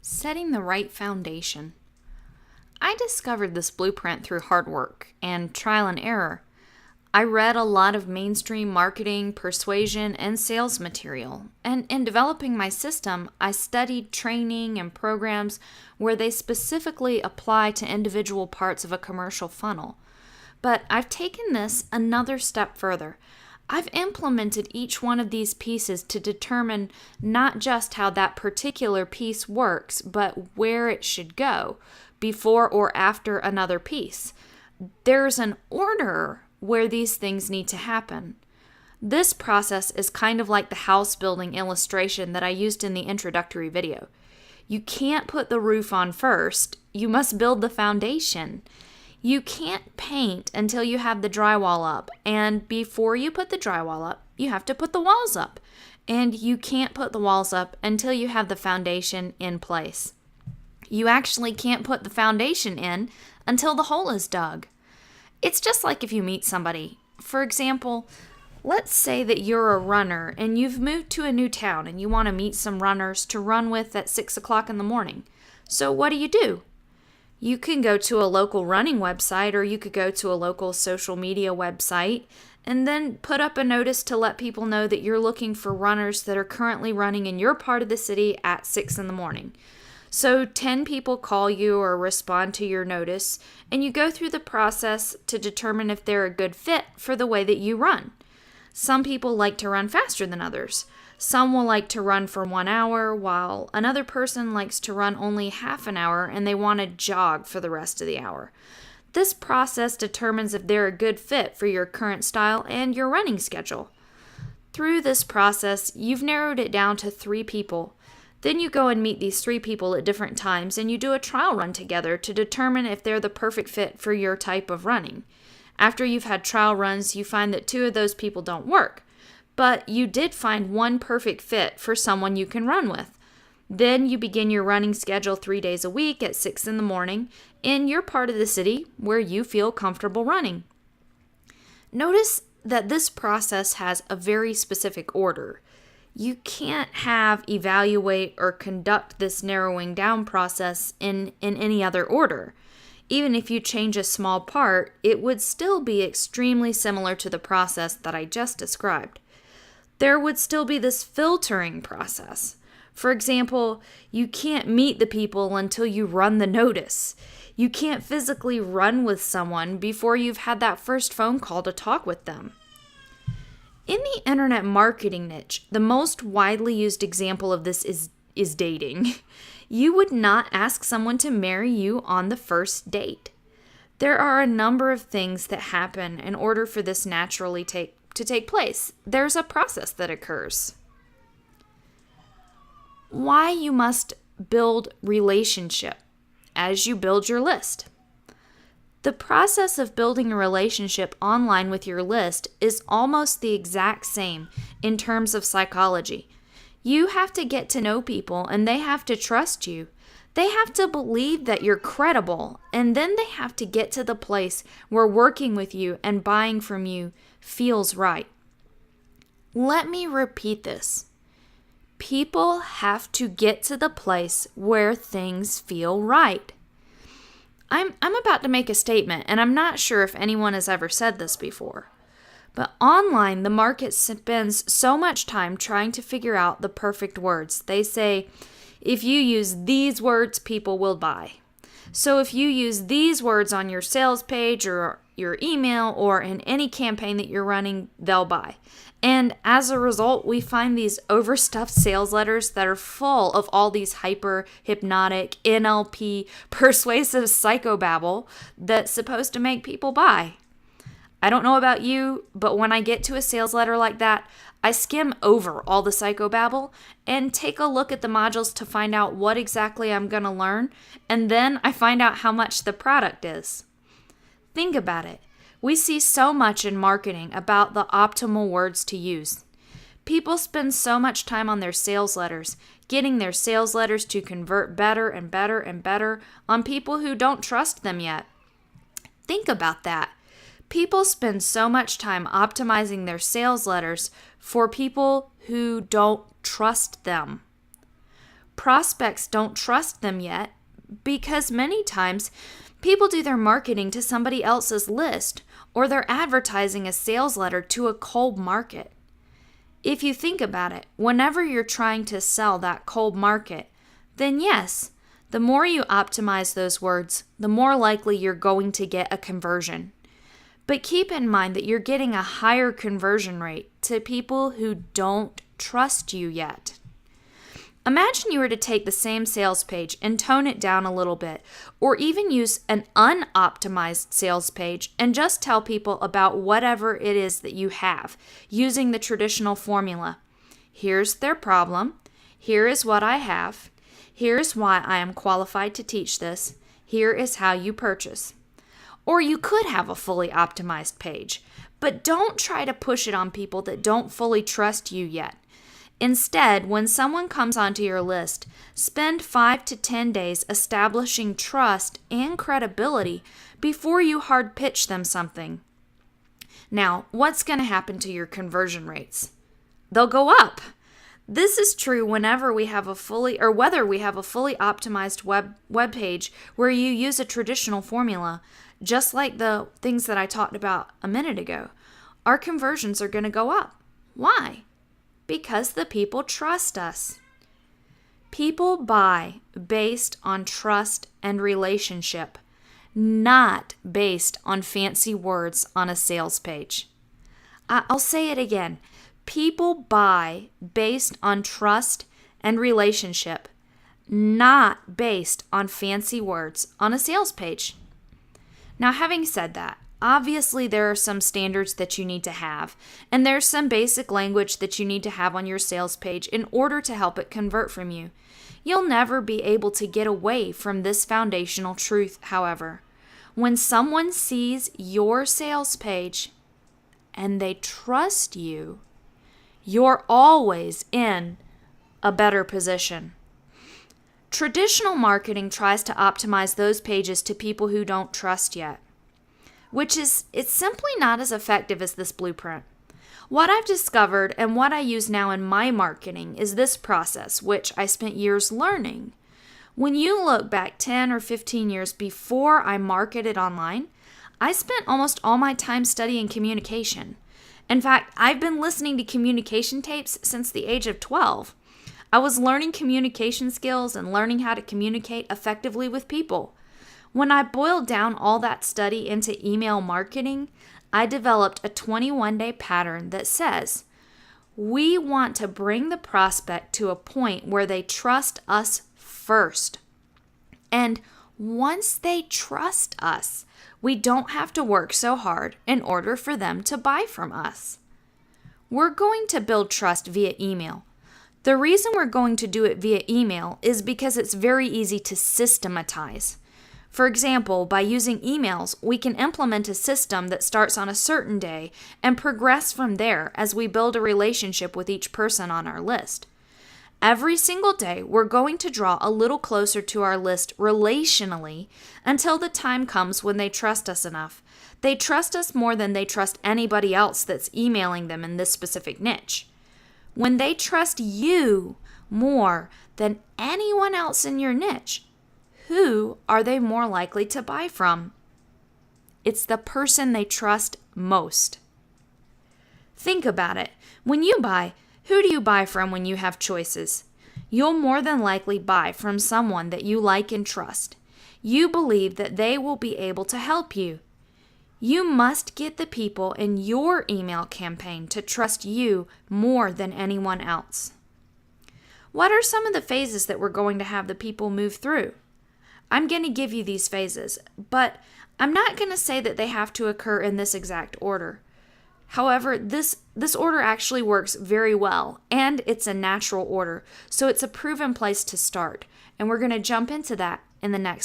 Setting the right foundation. I discovered this blueprint through hard work and trial and error. I read a lot of mainstream marketing, persuasion, and sales material. And in developing my system, I studied training and programs where they specifically apply to individual parts of a commercial funnel. But I've taken this another step further. I've implemented each one of these pieces to determine not just how that particular piece works, but where it should go before or after another piece. There's an order where these things need to happen. This process is kind of like the house building illustration that I used in the introductory video. You can't put the roof on first, you must build the foundation. You can't paint until you have the drywall up, and before you put the drywall up, you have to put the walls up. And you can't put the walls up until you have the foundation in place. You actually can't put the foundation in until the hole is dug. It's just like if you meet somebody. For example, let's say that you're a runner and you've moved to a new town and you want to meet some runners to run with at 6 o'clock in the morning. So what do? You can go to a local running website, or you could go to a local social media website and then put up a notice to let people know that you're looking for runners that are currently running in your part of the city at 6 in the morning. So 10 people call you or respond to your notice, and you go through the process to determine if they're a good fit for the way that you run. Some people like to run faster than others. Some will like to run for 1 hour, while another person likes to run only half an hour and they want to jog for the rest of the hour. This process determines if they're a good fit for your current style and your running schedule. Through this process, you've narrowed it down to 3 people. Then you go and meet these 3 people at different times and you do a trial run together to determine if they're the perfect fit for your type of running. After you've had trial runs, you find that 2 of those people don't work. But you did find one perfect fit for someone you can run with. Then you begin your running schedule 3 days a week at 6 in the morning in your part of the city where you feel comfortable running. Notice that this process has a very specific order. You can't evaluate or conduct this narrowing down process in any other order. Even if you change a small part, it would still be extremely similar to the process that I just described. There would still be this filtering process. For example, you can't meet the people until you run the notice. You can't physically run with someone before you've had that first phone call to talk with them. In the internet marketing niche, the most widely used example of this is dating. You would not ask someone to marry you on the first date. There are a number of things that happen in order for this naturally to take place. There's a process that occurs. Why you must build relationship as you build your list. The process of building a relationship online with your list is almost the exact same in terms of psychology. You have to get to know people and they have to trust you. They have to believe that you're credible, and then they have to get to the place where working with you and buying from you feels right. Let me repeat this. People have to get to the place where things feel right. I'm about to make a statement, and I'm not sure if anyone has ever said this before. But online, the market spends so much time trying to figure out the perfect words. They say, if you use these words, people will buy. So if you use these words on your sales page or your email or in any campaign that you're running, they'll buy. And as a result, we find these overstuffed sales letters that are full of all these hyper-hypnotic, NLP, persuasive psychobabble that's supposed to make people buy. I don't know about you, but when I get to a sales letter like that, I skim over all the psychobabble and take a look at the modules to find out what exactly I'm going to learn, and then I find out how much the product is. Think about it. We see so much in marketing about the optimal words to use. People spend so much time on their sales letters, getting their sales letters to convert better and better and better on people who don't trust them yet. Think about that. People spend so much time optimizing their sales letters for people who don't trust them. Prospects don't trust them yet because many times people do their marketing to somebody else's list, or they're advertising a sales letter to a cold market. If you think about it, whenever you're trying to sell that cold market, then yes, the more you optimize those words, the more likely you're going to get a conversion. But keep in mind that you're getting a higher conversion rate to people who don't trust you yet. Imagine you were to take the same sales page and tone it down a little bit, or even use an unoptimized sales page and just tell people about whatever it is that you have, using the traditional formula. Here's their problem. Here is what I have. Here's why I am qualified to teach this. Here is how you purchase. Or you could have a fully optimized page, but don't try to push it on people that don't fully trust you yet. Instead, when someone comes onto your list, spend 5 to 10 days establishing trust and credibility before you hard pitch them something. Now, what's going to happen to your conversion rates? They'll go up. This is true whether we have a fully optimized web page where you use a traditional formula, just like the things that I talked about a minute ago. Our conversions are going to go up. Why? Because the people trust us. People buy based on trust and relationship, not based on fancy words on a sales page. I'll say it again. People buy based on trust and relationship, not based on fancy words on a sales page. Now, having said that, obviously there are some standards that you need to have, and there's some basic language that you need to have on your sales page in order to help it convert from you. You'll never be able to get away from this foundational truth, however. When someone sees your sales page and they trust you, you're always in a better position. Traditional marketing tries to optimize those pages to people who don't trust yet, it's simply not as effective as this blueprint. What I've discovered and what I use now in my marketing is this process, which I spent years learning. When you look back 10 or 15 years before I marketed online, I spent almost all my time studying communication. In fact, I've been listening to communication tapes since the age of 12. I was learning communication skills and learning how to communicate effectively with people. When I boiled down all that study into email marketing, I developed a 21-day pattern that says, we want to bring the prospect to a point where they trust us first. And once they trust us, we don't have to work so hard in order for them to buy from us. We're going to build trust via email. The reason we're going to do it via email is because it's very easy to systematize. For example, by using emails, we can implement a system that starts on a certain day and progress from there as we build a relationship with each person on our list. Every single day, we're going to draw a little closer to our list relationally until the time comes when they trust us enough. They trust us more than they trust anybody else that's emailing them in this specific niche. When they trust you more than anyone else in your niche, who are they more likely to buy from? It's the person they trust most. Think about it. When you buy, who do you buy from when you have choices? You'll more than likely buy from someone that you like and trust. You believe that they will be able to help you. You must get the people in your email campaign to trust you more than anyone else. What are some of the phases that we're going to have the people move through? I'm going to give you these phases, but I'm not going to say that they have to occur in this exact order. However, this order actually works very well, and it's a natural order, so it's a proven place to start, and we're going to jump into that in the next